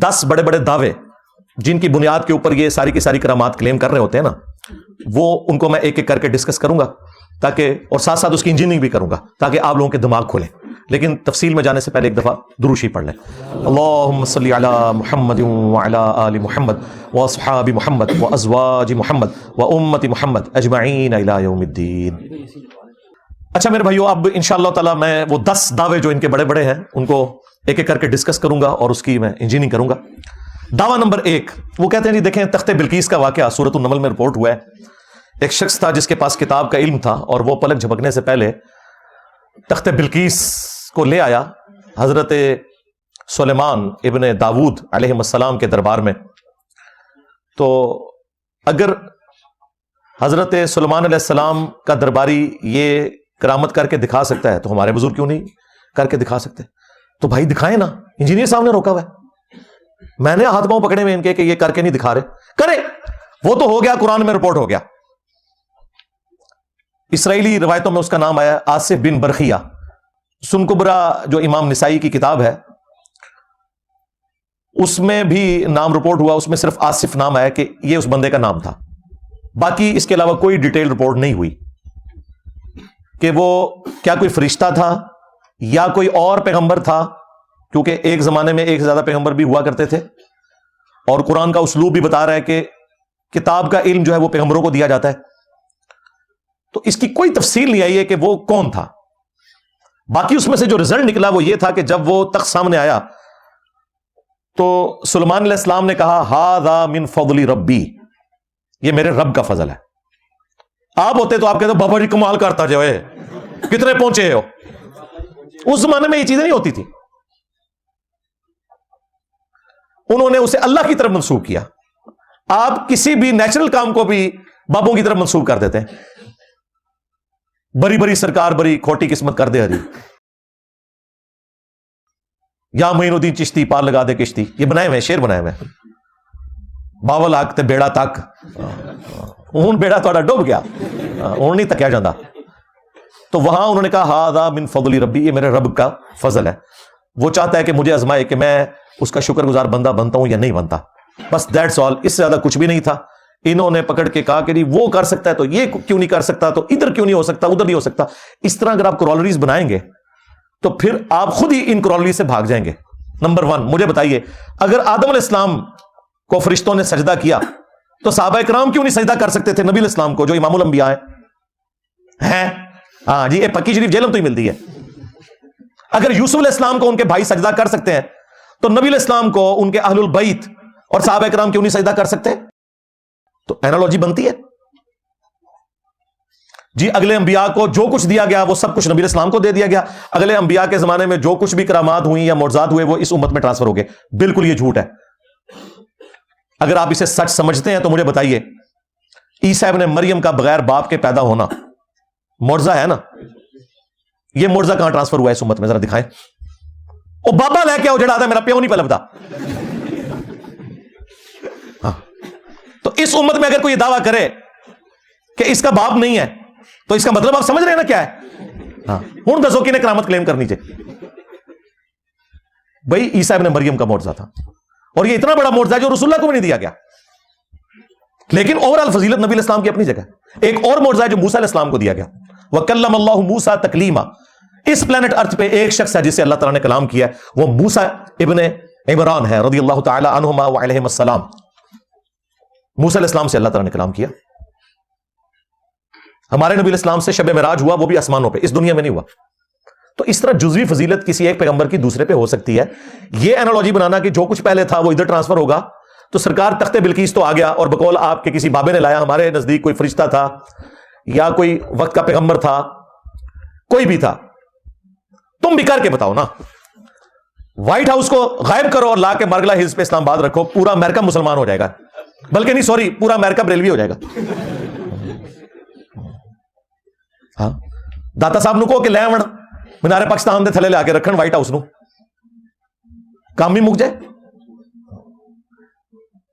10 بڑے بڑے دعوے جن کی بنیاد کے اوپر یہ ساری کی ساری کرامات کلیم کر رہے ہوتے ہیں نا، وہ ان کو میں ایک ایک کر کے ڈسکس کروں گا تاکہ، اور ساتھ ساتھ اس کی انجینئرنگ بھی کروں گا تاکہ آپ لوگوں کے دماغ کھولیں. لیکن تفصیل میں جانے سے پہلے ایک دفعہ درود شریف پڑھ لیں. اللہم صلی علی محمد وعلی آل محمد واصحاب محمد وازواج محمد وامت محمد اجمعین الی یوم الدین. اچھا میرے بھائیو، اب انشاءاللہ تعالی میں وہ 10 دعوے جو ان کے بڑے بڑے ہیں ان کو ایک ایک کر کے ڈسکس کروں گا اور اس کی میں انجینئرنگ کروں گا. دعویٰ نمبر 1، وہ کہتے ہیں جی دیکھیں تخت بلقیس کا واقعہ سورۃ النمل میں رپورٹ ہوا ہے. ایک شخص تھا جس کے پاس کتاب کا علم تھا اور وہ پلک جھپکنے سے پہلے تخت بلقیس کو لے آیا حضرت سلیمان ابن داود علیہ السلام کے دربار میں. تو اگر حضرت سلیمان علیہ السلام کا درباری یہ کرامت کر کے دکھا سکتا ہے تو ہمارے بزرگ کیوں نہیں کر کے دکھا سکتے؟ تو بھائی دکھائیں نا، انجینئر صاحب نے روکا ہوا ہے. میں نے ہاتھ پاؤں پکڑے ہوئے ان کے کہ یہ کر کے نہیں دکھا رہے، کرے. وہ تو ہو گیا، قرآن میں رپورٹ ہو گیا. اسرائیلی روایتوں میں اس کا نام آیا آصف بن برخیہ. سن کبرا جو امام نسائی کی کتاب ہے اس میں بھی نام رپورٹ ہوا، اس میں صرف آصف نام آیا کہ یہ اس بندے کا نام تھا. باقی اس کے علاوہ کوئی ڈیٹیل رپورٹ نہیں ہوئی کہ وہ کیا کوئی فرشتہ تھا یا کوئی اور پیغمبر تھا، کیونکہ ایک زمانے میں ایک سے زیادہ پیغمبر بھی ہوا کرتے تھے اور قرآن کا اسلوب بھی بتا رہا ہے کہ کتاب کا علم جو ہے وہ پیغمبروں کو دیا جاتا ہے. تو اس کی کوئی تفصیل نہیں آئی ہے کہ وہ کون تھا. باقی اس میں سے جو رزلٹ نکلا وہ یہ تھا کہ جب وہ تخت سامنے آیا تو سلیمان علیہ السلام نے کہا ھذا من فضل ربی، یہ میرے رب کا فضل ہے. آپ ہوتے تو آپ کہتے بابا جی کمال کرتا جو ہے، کتنے پہنچے ہو. اس زمانے میں یہ چیزیں نہیں ہوتی تھی. انہوں نے اسے اللہ کی طرف منسوب کیا. آپ کسی بھی نیچرل کام کو بھی بابوں کی طرف منسوب کر دیتے ہیں. بری بری سرکار بری کھوٹی قسمت کر دے ہری، یا معین الدین چشتی پار لگا دے کشتی. یہ بنائے ہوئے شعر بنائے ہوئے. باول آگ تے بیڑا تک، ہوں بیڑا تھوڑا ڈوب گیا، ہوں نہیں تکیا جاندہ. تو وہاں انہوں نے کہا ھذا من فضل ربی، یہ میرے رب کا فضل ہے. وہ چاہتا ہے کہ مجھے آزمائے کہ میں اس کا شکر گزار بندہ بنتا ہوں یا نہیں بنتا. بس دیٹس آل، اس سے زیادہ کچھ بھی نہیں تھا. انہوں نے پکڑ کے کہا کہ نہیں وہ کر سکتا ہے تو یہ کیوں نہیں کر سکتا، تو ادھر کیوں نہیں ہو سکتا ادھر نہیں ہو سکتا. اس طرح اگر آپ کرولریز بنائیں گے تو پھر آپ خود ہی ان کرولری سے بھاگ جائیں گے. نمبر 1، مجھے بتائیے اگر آدم علیہ السلام کو فرشتوں نے سجدہ کیا تو صحابہ کرام کیوں نہیں سجدہ کر سکتے تھے نبی علیہ السلام کو جو امام الانبیاء ہیں؟ ہاں جی، یہ پکی شریف جیلم تو ہی ملتی ہے. اگر یوسف علیہ السلام کو ان کے بھائی سجدہ کر سکتے ہیں تو نبی علیہ السلام کو ان کے اہل البیت اور صحابہ کرام کیوں نہیں سجدہ کر سکتے؟ تو اینالوجی بنتی ہے. جی اگلے انبیاء کو جو کچھ دیا گیا وہ سب کچھ نبی علیہ السلام کو دے دیا گیا. اگلے انبیاء کے زمانے میں جو کچھ بھی کرامات ہوئی یا معجزات ہوئے وہ اس امت میں ٹرانسفر ہو گئے. بالکل یہ جھوٹ ہے. اگر آپ اسے سچ سمجھتے ہیں تو مجھے بتائیے عیسیٰ ابن مریم کا بغیر باپ کے پیدا ہونا معجزہ ہے نا؟ یہ معجزہ کہاں ٹرانسفر ہوا ہے اس امت میں؟ ذرا دکھائیں. او بابا لے کے آؤ جڑا تھا میرا پیو نہیں پلبدا. ہاں تو اس امت میں اگر کوئی دعویٰ کرے کہ اس کا باپ نہیں ہے تو اس کا مطلب آپ سمجھ رہے ہیں نا کیا ہے؟ ہاں ہوں دسو کی نے کرامت کلیم کرنی چاہیے. بھائی عیسیٰ ابن مریم کا معجزہ تھا اور یہ اتنا بڑا معجزہ جو رسول اللہ کو بھی نہیں دیا گیا. لیکن اوورال فضیلت نبی علیہ السلام کی اپنی جگہ. ایک اور معجزہ جو موسیٰ علیہ السلام کو دیا گیا، وَكَلَّمَ اللَّهُ مُوسَىٰ تَكْلِيمًا. اس پلانٹ ارتھ پہ ایک شخص ہے جسے اللہ تعالیٰ نے کلام کیا ہے، وہ موسیٰ ابن عمران ہے رضی اللہ تعالی عنہما وعلیہم السلام. موسیٰ علیہ السلام سے اللہ تعالیٰ نے کلام کیا. ہمارے نبی علیہ السلام سے شب معراج ہوا، وہ بھی آسمانوں پہ، اس دنیا میں نہیں ہوا. تو اس طرح جزوی فضیلت کسی ایک پیغمبر کی دوسرے پہ ہو سکتی ہے. یہ اینالوجی بنانا کہ جو کچھ پہلے تھا وہ ادھر ٹرانسفر ہوگا، تو سرکار تخت بلقیس تو آ گیا اور بقول آپ کے کسی بابے نے لایا. ہمارے نزدیک کوئی فرشتہ تھا یا کوئی وقت کا پیغمبر تھا، کوئی بھی تھا. تم بھی کر کے بتاؤ نا. وائٹ ہاؤس کو غائب کرو اور لا کے مرگلا ہلز پہ اسلام آباد رکھو، پورا امریکہ مسلمان ہو جائے گا. بلکہ نہیں سوری، پورا امریکہ بریلوی ہو جائے گا. ہاں داتا صاحب نو کہو کہ لے آون مینار پاکستان دے تھلے لے آ کے رکھن وائٹ ہاؤس نو، کام ہی مک جائے.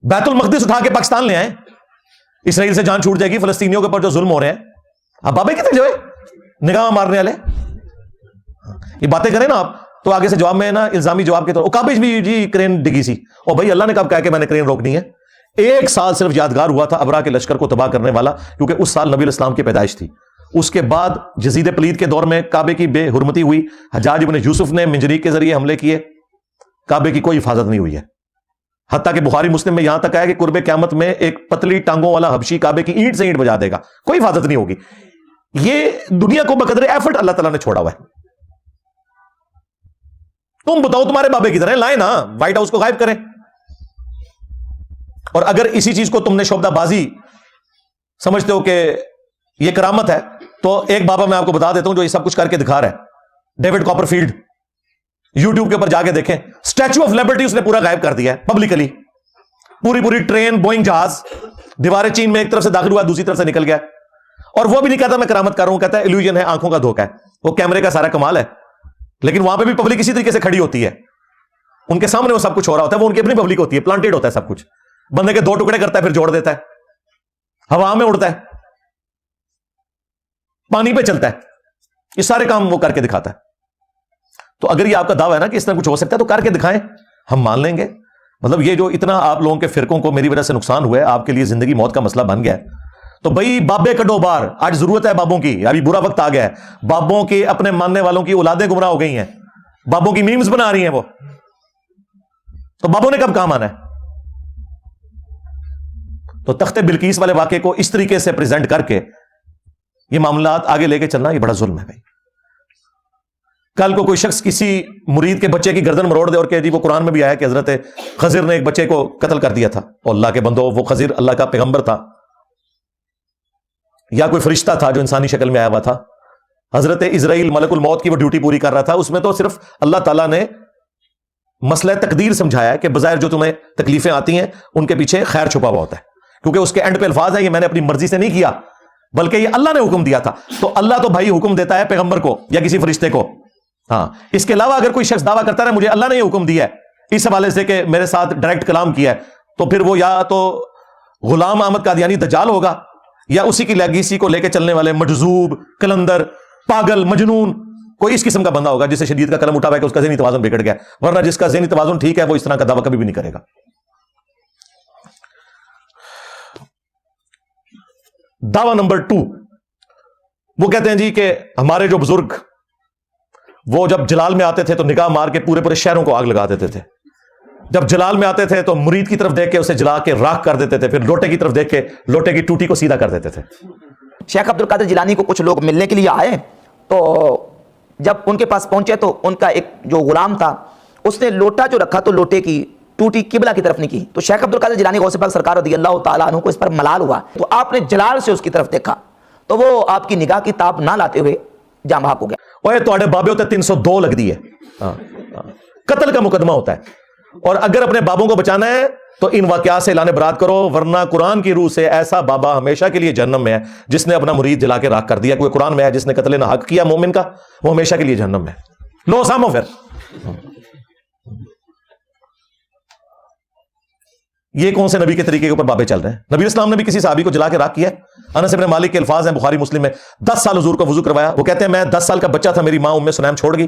بیت المقدس اٹھا کے پاکستان لے آئے، اسرائیل سے جان چھوٹ جائے گی. فلسطینیوں کے اوپر جو ظلم ہو رہے ہیں، اب بابے کتنے جو ہے نگاہ مارنے والے، یہ باتیں کریں نا آپ. تو آگے سے جواب میں نا الزامی جواب کے طور کعبے بھی جی کرین ڈگی سی، اور بھائی اللہ نے کب کہا کہ میں نے کرین روکنی ہے؟ 1 سال صرف یادگار ہوا تھا ابرا کے لشکر کو تباہ کرنے والا، کیونکہ اس سال نبی الاسلام کی پیدائش تھی۔ اس کے بعد یزید پلید کے دور میں کعبے کی بے حرمتی ہوئی، حجاج ابن یوسف نے منجنیق کے ذریعے حملے کیے، کعبے کی کوئی حفاظت نہیں ہوئی ہے۔ حتیٰ کہ بخاری مسلم میں یہاں تک آیا کہ قرب قیامت میں ایک پتلی ٹانگوں والا حبشی کعبے کی اینٹ سے اینٹ بجا دے گا، کوئی حفاظت نہیں ہوگی۔ یہ دنیا کو بقدر ایفرٹ اللہ تعالیٰ نے چھوڑا ہوا ہے۔ تم بتاؤ تمہارے بابے کی طرح لائیں نا، وائٹ ہاؤس کو غائب کریں۔ اور اگر اسی چیز کو تم نے شعبدہ بازی سمجھتے ہو کہ یہ کرامت ہے، تو ایک بابا میں آپ کو بتا دیتا ہوں جو یہ سب کچھ کر کے دکھا رہا ہے، ڈیوڈ کاپر فیلڈ، یوٹیوب کے اوپر جا کے دیکھیں، اسٹیچو آف لبرٹی اس نے پورا غائب کر دیا ہے پبلکلی، پوری ٹرین بوئنگ جہاز دیوار چین میں ایک طرف سے داخل ہوا دوسری طرف سے نکل گیا، اور وہ بھی نہیں کہتا میں کرامت کر رہا ہوں، کہتا ہے ایلوژن ہے، آنکھوں کا دھوکہ ہے، وہ کیمرے کا سارا کمال ہے، لیکن وہاں پہ بھی پبلک اسی طریقے سے کھڑی ہوتی ہے، ان کے سامنے وہ سب کچھ ہو رہا ہوتا ہے، وہ ان کی اپنی پبلک ہوتی ہے، پلانٹیڈ ہوتا ہے سب کچھ، بندے کے 2 ٹکڑے کرتا ہے پھر جوڑ دیتا ہے، ہوا میں اڑتا ہے، پانی پہ چلتا ہے، یہ سارے کام وہ کر کے دکھاتا ہے۔ تو اگر یہ آپ کا دعویٰ ہے نا کہ اس طرح کچھ ہو سکتا ہے تو کر کے دکھائیں، ہم مان لیں گے۔ مطلب یہ جو اتنا آپ لوگوں کے فرقوں کو میری وجہ سے نقصان ہوا ہے، آپ کے لیے زندگی موت کا مسئلہ بن گیا ہے، تو بھائی بابے کڈو بار، آج ضرورت ہے بابوں کی، ابھی برا وقت آ گیا ہے، بابوں کی اپنے ماننے والوں کی اولادیں گمراہ ہو گئی ہیں، بابوں کی میمز بنا رہی ہیں وہ، تو بابوں نے کب کام آنا ہے؟ تو تخت بلقیس والے واقعے کو اس طریقے سے پریزنٹ کر کے یہ معاملات آگے لے کے چلنا، یہ بڑا ظلم ہے بھائی۔ کل کو کوئی شخص کسی مرید کے بچے کی گردن مروڑ دے اور کہ جی وہ قرآن میں بھی آیا کہ حضرت خضر نے ایک بچے کو قتل کر دیا تھا، اور اللہ کے بندو وہ خضر اللہ کا پیغمبر تھا یا کوئی فرشتہ تھا جو انسانی شکل میں آیا ہوا تھا، حضرت اسرائیل ملک الموت کی وہ ڈیوٹی پوری کر رہا تھا، اس میں تو صرف اللہ تعالیٰ نے مسئلہ تقدیر سمجھایا کہ بظاہر جو تمہیں تکلیفیں آتی ہیں ان کے پیچھے خیر چھپا ہوا ہوتا ہے، کیونکہ اس کے اینڈ پہ الفاظ ہیں یہ میں نے اپنی مرضی سے نہیں کیا بلکہ یہ اللہ نے حکم دیا تھا۔ تو اللہ تو بھائی حکم دیتا ہے پیغمبر کو یا کسی فرشتے کو، ہاں، اس کے علاوہ اگر کوئی شخص دعویٰ کرتا ہے مجھے اللہ نے یہ حکم دیا ہے اس حوالے سے کہ میرے ساتھ ڈائریکٹ کلام کیا ہے، تو پھر وہ یا تو غلام احمد قادیانی دجال ہوگا یا اسی کی لیگیسی کو لے کے چلنے والے مجذوب، کلندر، پاگل، مجنون، کوئی اس قسم کا بندہ ہوگا جسے شدید کا قلم اٹھا ہوا ہے کہ اس کا ذہنی توازن بگڑ گیا، ورنہ جس کا ذہنی توازن ٹھیک ہے وہ اس طرح کا دعویٰ کبھی بھی نہیں کرے گا۔ دعویٰ نمبر 2، وہ کہتے ہیں جی کہ ہمارے جو بزرگ وہ جب جلال میں آتے تھے تو نگاہ مار کے پورے شہروں کو آگ لگا دیتے تھے، جب جلال میں آتے تھے تو مرید کی طرف دیکھ کے اسے جلا کے راکھ کر دیتے تھے، پھر لوٹے کی طرف دیکھ کے لوٹے کی ٹوٹی کو سیدھا کر دیتے تھے۔ شیخ عبد القادر جیلانی کو کچھ لوگ ملنے کے لیے آئے، تو جب ان کے پاس پہنچے تو ان کا ایک جو غلام تھا اس نے لوٹا جو رکھا تو لوٹے کی ٹوٹی قبلہ کی طرف نہیں کی، تو شیخ عبد القادر جیلانی غوث پاک سرکار رضی اللہ تعالیٰ عنہ کو اس پر ملال ہوا، تو آپ نے جلال سے اس کی طرف دیکھا تو وہ آپ کی نگاہ کی تاب نہ لاتے ہوئے جاں بحق ہو گیا۔ اوے تواڈے بابے ہوتے 302 لگ دی ہے، قتل کا مقدمہ ہوتا ہے، اور اگر اپنے بابوں کو بچانا ہے تو ان واقعات سے اعلان برات کرو، ورنہ قرآن کی روح سے ایسا بابا ہمیشہ کے لیے جہنم میں ہے جس نے اپنا مرید جلا کے راکھ کر دیا۔ کوئی قرآن میں ہے جس نے قتل نہ حق کیا مومن کا، وہ ہمیشہ کے لیے جہنم میں۔ لو سامو پھر یہ کون سے نبی کے طریقے کے اوپر بابے چل رہے ہیں؟ نبی اسلام نے بھی کسی صحابی کو جلا کے راکھ کیا ہے۔ انس بن مالک کے الفاظ ہیں بخاری مسلم میں، 10 سال حضور کو وضو کروایا، وہ کہتے ہیں میں 10 سال کا بچہ تھا، میری ماں ام سلیم چھوڑ گئی،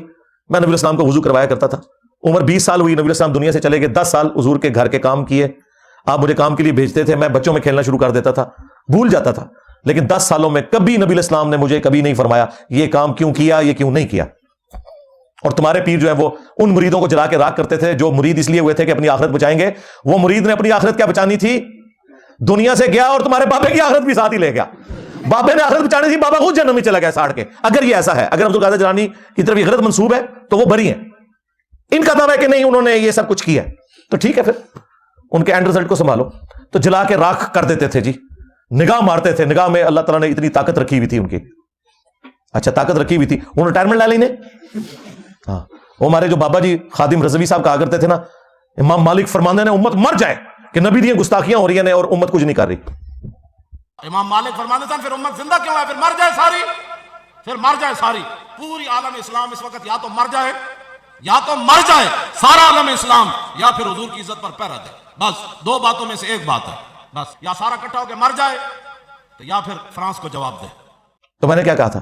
میں نبی اسلام کو وضو کروایا کرتا تھا، عمر 20 سال ہوئی، نبی اسلام دنیا سے چلے گئے، 10 سال حضور کے گھر کے کام کیے، آپ مجھے کام کے لیے بھیجتے تھے، میں بچوں میں کھیلنا شروع کر دیتا تھا، بھول جاتا تھا، لیکن 10 سالوں میں کبھی نبی اسلام نے مجھے کبھی نہیں فرمایا یہ کام کیوں کیا، یہ کیوں نہیں کیا۔ اور تمہارے پیر جو ہے وہ ان مریدوں کو جلا کے راکھ کرتے تھے جو مرید اس لیے ہوئے تھے کہ اپنی آخرت بچائیں گے، وہ مرید نے اپنی آخرت کیا بچانی تھی؟ دنیا سے گیا اور تمہارے بابے کی آخرت بھی ساتھ ہی لے گیا، بابے نے آخرت بچانی تھی، بابا خود جہنم میں چلا گیا ساڑ کے۔ اگر یہ ایسا ہے، اگر عبد القادر جیلانی کی طرف یہ غلط منسوب ہے تو وہ بری ہیں، ان کا دعویٰ ہے کہ نہیں انہوں نے یہ سب کچھ کیا تو ٹھیک ہے، پھر ان کے اینڈ رزلٹ کو سنبھالو۔ تو جلا کے راکھ کر دیتے تھے جی، نگاہ مارتے تھے، نگاہ میں اللہ تعالیٰ نے اتنی طاقت رکھی ہوئی تھی ان کی، اچھا طاقت رکھی ہوئی تھی، انہوں نے ریٹائرمنٹ لا لی نے۔ ہاں، وہ ہمارے جو بابا جی خادم رضوی صاحب کہا کرتے تھے نا، امام مالک فرماندے نے امت مر جائے کہ نبی دی گستاخیاں ہو رہی ہیں اور امت کچھ نہیں کر رہی۔ امام مالک فرماتے تھے پھر امت زندہ کیوں ہے، پھر مر جائے ساری، پھر مر جائے ساری۔ پوری عالم اسلام اس وقت یا تو مر جائے، یا تو مر جائے سارا عالم اسلام، یا پھر حضور کی عزت پر پہرا دے، بس 2 باتوں میں سے ایک بات ہے، بس یا سارا اکٹھا ہو کے مر جائے تو یا پھر فرانس کو جواب دے۔ تو میں نے کیا کہا تھا،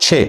6,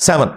7,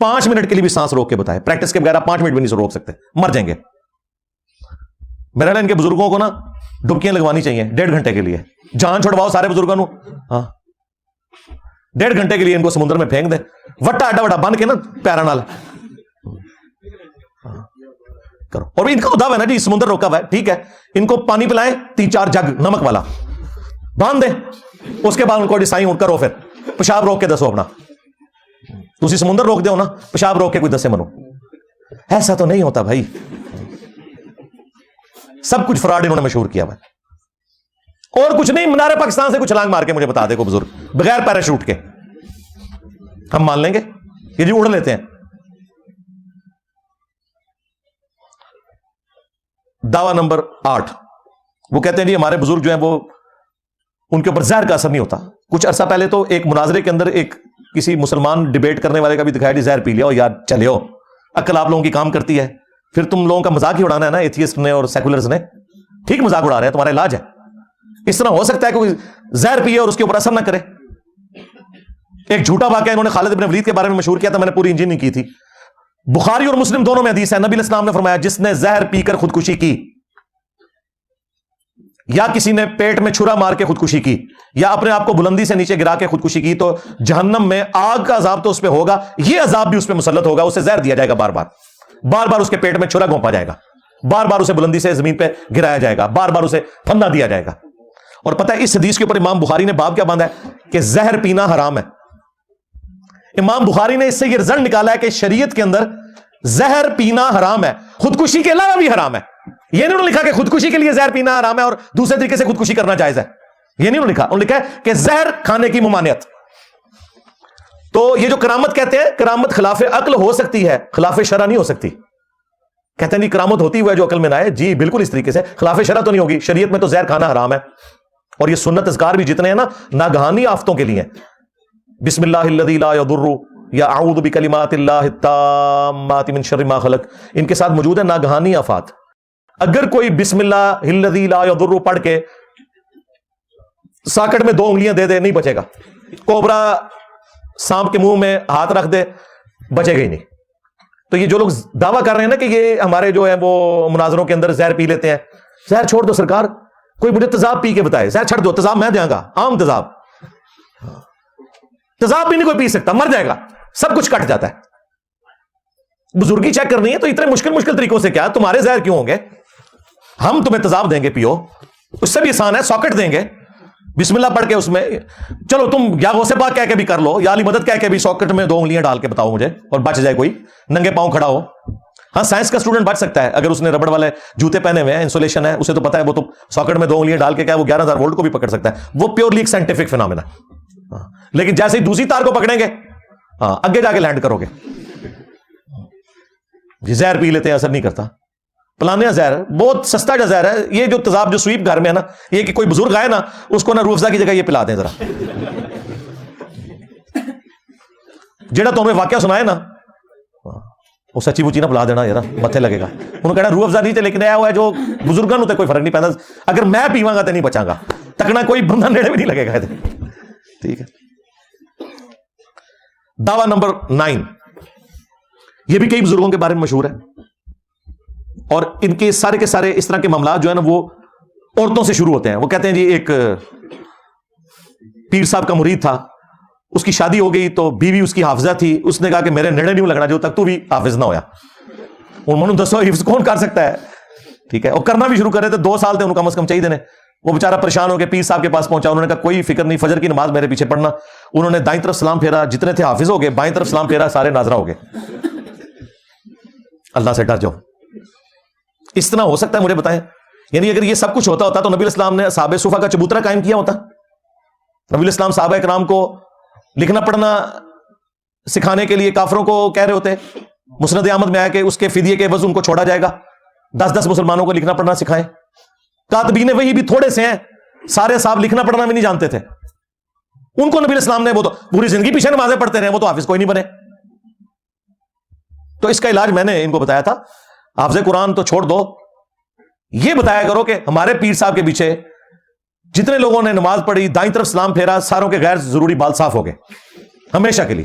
5 منٹ کے لیے بھی سانس روک کے بتائے, پریکٹس کے بغیر آپ 5 منٹ بھی نہیں روک سکتے, مر جائیں گے. میرا نا ان کے بزرگوں کو نا ڈبکیاں لگوانی چاہیے 1.5 گھنٹے کے لیے, جان چھوڑواؤ سارے بزرگوں کو, ہاں 1.5 گھنٹے کے لیے ان کو سمندر میں پھینک دیں, وٹا اڈا وٹا بن کے نا پیروں نال کرو. اور ان کا خدا ہے نا جی, سمندر روکا ہوا ہے, ٹھیک ہے, ان کو پانی پلائیں 3-4 جگ نمک والا باندھ دیں, اس کے بعد ان کو ڈسائن اٹھ کرو, پھر پیشاب روک کے دسو اپنا. تسی سمندر روک دو نا, پیشاب روک کے کوئی دسے منو. ایسا تو نہیں ہوتا بھائی, سب کچھ فراڈ انہوں نے مشہور کیا ہوا ہے. اور کچھ نہیں, منارے پاکستان سے کچھ چھلانگ مار کے مجھے بتا دے کو بزرگ بغیر پیراشوٹ کے, ہم مان لیں گے یہ جی اڑ لیتے ہیں. دعویٰ نمبر 8, وہ کہتے ہیں جی ہمارے بزرگ جو ہیں وہ ان کے اوپر زہر کا اثر نہیں ہوتا. کچھ عرصہ پہلے تو ایک مناظرے کے اندر ایک کسی مسلمان ڈیبیٹ کرنے والے کا بھی دکھایا جی زہر پی لیا یار چلے ہو, عقل آپ لوگوں کی کام کرتی ہے, پھر تم لوگوں کا مذاق ہی اڑانا ہے نا ایتھیسٹ نے اور سیکولرز نے. ٹھیک مذاق اڑا رہے ہیں, تمہارا علاج ہے. اس طرح ہو سکتا ہے کوئی زہر پیے اور اس کے اوپر اثر نہ کرے. ایک جھوٹا واقعہ انہوں نے خالد بن ولید کے بارے میں مشہور کیا تھا, میں نے پوری انجینئرنگ کی تھی. بخاری اور مسلم دونوں میں حدیث ہے, نبی علیہ السلام نے فرمایا جس نے زہر پی کر خودکشی کی, یا کسی نے پیٹ میں چھرا مار کے خودکشی کی, یا اپنے آپ کو بلندی سے نیچے گرا کے خودکشی کی, تو جہنم میں آگ کا عذاب تو اس پہ ہوگا, یہ عذاب بھی اس پہ مسلط ہوگا. اسے زہر دیا جائے گا, بار بار اس کے پیٹ میں چھرا گھونپا جائے گا, بار بار اسے بلندی سے زمین پہ گرایا جائے گا, بار بار اسے پھندا دیا جائے گا. اور پتہ ہے اس حدیث کے اوپر امام بخاری نے باب کیا باندھا ہے کہ زہر پینا حرام ہے. امام بخاری نے اس سے یہ رزلٹ نکالا ہے کہ شریعت کے اندر زہر پینا حرام ہے, خودکشی کے علاوہ بھی حرام ہے. یہ نہیں لکھا کہ خودکشی کے لیے زہر پینا حرام ہے اور دوسرے طریقے سے خودکشی کرنا جائز ہے, یہ نہیں لکھا. انہوں نے لکھا ہے کہ زہر کھانے کی ممانعت. تو یہ جو کرامت کہتے ہیں, کرامت خلاف عقل ہو سکتی ہے, خلاف شرع نہیں ہو سکتی. کہتے ہیں نہیں کرامت ہوتی ہے جو عقل میں نہ آئے, جی بالکل اس طریقے سے خلاف شرع تو نہیں ہوگی. شریعت میں تو زہر کھانا حرام ہے, اور یہ سنت اذکار بھی جتنے ہیں نا ناگہانی آفتوں کے لیے ہیں. بسم اللہ الذی لا یضر یا اعوذ بکلمات اللہ التامات من شر ما خلق, ان کے ساتھ موجود ہے ناگہانی آفات. اگر کوئی بسم اللہ الذی لا یضر پڑھ کے ساکٹ میں 2 انگلیاں دے دے نہیں بچے گا. کوبرا سانپ کے منہ میں ہاتھ رکھ دے بچے گا ہی نہیں. تو یہ جو لوگ دعویٰ کر رہے ہیں نا کہ یہ ہمارے جو ہے وہ مناظروں کے اندر زہر پی لیتے ہیں, زہر چھوڑ دو سرکار, کوئی مجھے تیزاب پی کے بتائے, زہر چھڑ دو, تیزاب میں دوں گا, عام تیزاب. تیزاب بھی نہیں کوئی پی سکتا, مر جائے گا, سب کچھ کٹ جاتا ہے. بزرگی چیک کرنی ہے تو اتنے مشکل طریقوں سے کیا, تمہارے زہر کیوں ہوں گے, ہم تمہیں تیزاب دیں گے پیو, اس سے بھی آسان ہے, ساکٹ دیں گے, بسم اللہ پڑھ کے اس میں, چلو تم یا غوث پاک کہہ کے بھی کر لو, یا علی مدد کہہ کے بھی ساکٹ میں 2 انگلیاں ڈال کے بتاؤ مجھے, اور بچ جائے کوئی, ننگے پاؤں کھڑا ہو. ہاں سائنس کا اسٹوڈنٹ بچ سکتا ہے اگر اس نے ربڑ والے جوتے پہنے ہوئے ہیں, انسولیشن ہے, اسے تو پتا ہے, وہ تو ساکٹ میں 2 انگلیاں ڈال کے کیا وہ 11,000 وولٹ کو بھی پکڑ سکتا ہے. وہ پیورلی ایک سائنٹیفک فینومینا. لیکن جیسے ہی دوسری تار کو پکڑیں گے, ہاں اگے جا کے لینڈ کرو گے. زہر پی لیتے ہیں, اثر نہیں کرتا. پلانے زہر بہت سستا جو زہر ہے, یہ جو تیزاب جو سویپ گھر میں ہے نا, یہ کہ کوئی بزرگ آئے نا اس کو نا روح افزا کی جگہ یہ پلا دیں ذرا. جڑا تو ہمیں واقعہ سنائے نا وہ سچی بچی نہ پلا دینا, ذرا متھے لگے گا. انہوں کہنا روح افزا نہیں تھے, لیکن آیا ہوا ہے جو بزرگوں تے کوئی فرق نہیں پہنتا. اگر میں پیواں گا تو نہیں بچاں گا, تکنا کوئی بندہ نیڑے بھی نہیں لگے گا. ٹھیک ہے. دعویٰ نمبر 9, یہ بھی کئی بزرگوں کے بارے میں مشہور ہے, اور ان کے سارے اس طرح کے معاملات جو ہے نا وہ عورتوں سے شروع ہوتے ہیں. وہ کہتے ہیں جی ایک پیر صاحب کا مرید تھا, اس کی شادی ہو گئی تو بیوی اس کی حافظہ تھی, اس نے کہا کہ میرے نیڑے نہیں لگنا جو تک تو بھی حافظ نہ ہویا. انہوں نے دسو حفظ کون کر سکتا ہے, ٹھیک ہے, اور کرنا بھی شروع کرے تھے, 2 سال تھے انہوں کم از کم چاہیے دینے. وہ بیچارہ پریشان ہو کے پیر صاحب کے پاس پہنچا, انہوں نے کہا کوئی فکر نہیں, فجر کی نماز میرے پیچھے پڑھنا. انہوں نے دائیں طرف سلام پھیرا, جتنے تھے حافظ ہو گئے, بائیں طرف سلام پھیرا, سارے ناظرہ ہو گئے. اللہ سے ڈر جاؤ. اس طرح ہو سکتا ہے مجھے بتائیں, یعنی اگر یہ سب کچھ ہوتا تو نبی الاسلام نے اصحاب صفہ کا چبوترا قائم کیا ہوتا. نبی الاسلام صحابہ کرام کو لکھنا پڑھنا سکھانے کے لیے کافروں کو کہہ رہے ہوتے. مسند احمد میں آیا کہ اس کے فدیے کے عوض ان کو چھوڑا جائے گا, 10 مسلمانوں کو لکھنا پڑھنا سکھائیں. کاتبین وحی بھی تھوڑے سے ہیں, سارے صاحب لکھنا پڑھنا بھی نہیں جانتے تھے. ان کو نبی الاسلام نے, وہ تو پوری زندگی پیچھے نمازیں پڑھتے رہے, وہ تو حافظ کوئی نہیں بنے. تو اس کا علاج میں نے ان کو بتایا تھا, حافظ قرآن تو چھوڑ دو, یہ بتایا کرو کہ ہمارے پیر صاحب کے پیچھے جتنے لوگوں نے نماز پڑھی, دائیں طرف سلام پھیرا, ساروں کے غیر ضروری بال صاف ہو گئے ہمیشہ کے لیے.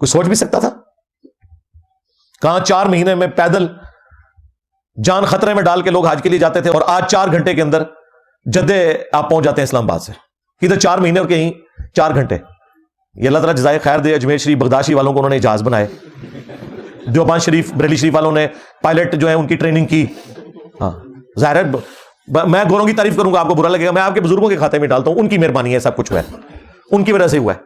کوئی سوچ بھی سکتا تھا؟ کہاں 4 مہینے میں پیدل جان خطرے میں ڈال کے لوگ حج کے لیے جاتے تھے، اور آج 4 گھنٹے کے اندر جدے آپ پہنچ جاتے ہیں اسلام آباد سے. ادھر 4 مہینے اور کہیں 4 گھنٹے. یہ اللہ تعالیٰ جزائے خیر دے اجمیر شریف بغداد والوں کو، انہوں نے جہاز بنائے. دیوبند شریف بریلی شریف والوں نے پائلٹ جو ہے ان کی ٹریننگ کی. ہاں ظاہر ہے میں گوروں کی تعریف کروں گا آپ کو برا لگے گا، میں آپ کے بزرگوں کے کھاتے میں ڈالتا ہوں، ان کی مہربانی ہے سب کچھ ہوا ہے، ان کی وجہ سے ہوا ہے.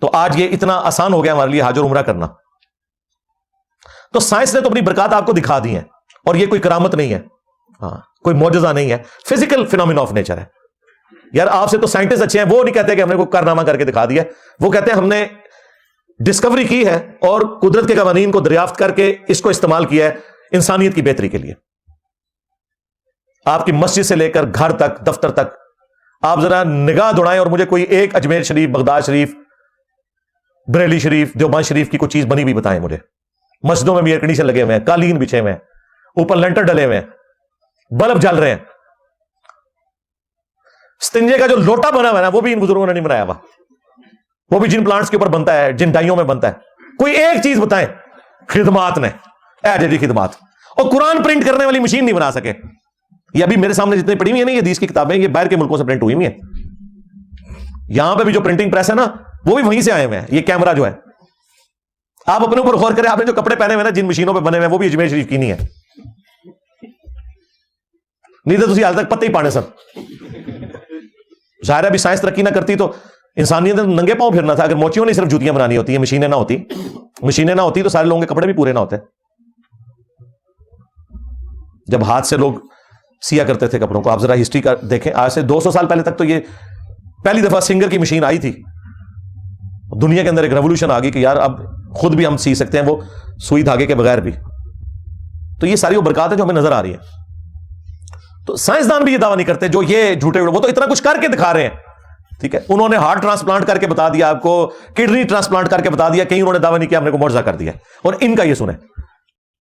تو آج یہ اتنا آسان ہو گیا ہمارے لیے حج اور عمرہ کرنا. تو سائنس نے تو اپنی برکات آپ کو دکھا دی ہیں، اور یہ کوئی کرامت نہیں ہے، ہاں کوئی معجزہ نہیں ہے، فزیکل فینومینا آف نیچر ہے. یار آپ سے تو سائنٹسٹ اچھے ہیں، وہ نہیں کہتے کہ ہم نے کوئی کارنامہ کر کے دکھا دیا، وہ کہتے ہیں ہم نے ڈسکوری کی ہے اور قدرت کے قوانین کو دریافت کر کے اس کو استعمال کیا ہے انسانیت کی بہتری کے لیے. آپ کی مسجد سے لے کر گھر تک، دفتر تک، آپ ذرا نگاہ دوڑائیں اور مجھے کوئی ایک اجمیر شریف، بغداد شریف، بریلی شریف، دیوبند شریف کی کوئی چیز بنی بھی بتائیں مجھے. مسجدوں میں بھی ایئر کنڈیشن لگے ہوئے ہیں، قالین بچھے ہوئے ہیں، اوپر لنٹر ڈلے ہوئے ہیں، بلب جل رہے ہیں. استنجے کا جو لوٹا بنا ہوا ہے نا، وہ بھی ان بزرگوں نے نہیں بنایا ہوا، وہ بھی جن پلانٹس کے اوپر بنتا ہے، جن ڈائیوں میں بنتا ہے. کوئی ایک چیز بتائیں خدمات نے، ایڈیڈی خدمات. اور قرآن پرنٹ کرنے والی مشین نہیں بنا سکے. یہ ابھی میرے سامنے جتنے پڑھی ہوئی ہیں نا یہ حدیث کی کتابیں، یہ باہر کے ملکوں سے پرنٹ ہوئی ہوئی ہیں. یہاں پہ بھی جو پرنٹنگ پریس ہے نا وہ بھی وہیں سے آئے ہوئے ہیں. یہ کیمرہ جو ہے، آپ اپنے اوپر غور کریں، آپ نے جو کپڑے پہنے ہوئے نا جن مشینوں پہ بنے ہوئے ہیں وہ بھی اجمیر شریف کی نہیں ہے. نہیں تو تسی حال تک پتہ ہی پانے سن. ظاہر ہے ابھی سائنس ترقی نہ کرتی تو انسانیت نے ننگے پاؤں پھرنا تھا. اگر موچیوں نے صرف جوتیاں بنانی ہوتی ہیں، مشینیں نہ ہوتی تو سارے لوگوں کے کپڑے بھی پورے نہ ہوتے. جب ہاتھ سے لوگ سیا کرتے تھے کپڑوں کو، آپ ذرا ہسٹری کا دیکھیں، آج سے 200 سال پہلے تک تو یہ پہلی دفعہ سنگر کی مشین آئی تھی. دنیا کے اندر ایک ریولوشن آ گئی کہ یار اب خود بھی ہم سی سکتے ہیں، وہ سوئی دھاگے کے بغیر بھی. تو یہ ساری وہ برکات ہے جو ہمیں نظر آ رہی ہے. تو سائنسدان بھی یہ دعویٰ نہیں کرتے جو یہ جھوٹے، وہ تو اتنا کچھ کر کے دکھا رہے ہیں. ٹھیک ہے، انہوں نے ہارٹ ٹرانسپلانٹ کر کے بتا دیا آپ کو، کڈنی ٹرانسپلانٹ کر کے بتا دیا، کہیں انہوں نے دعویٰ نہیں کیا ہم نے کو معجزہ کر دیا. اور ان کا یہ سنیں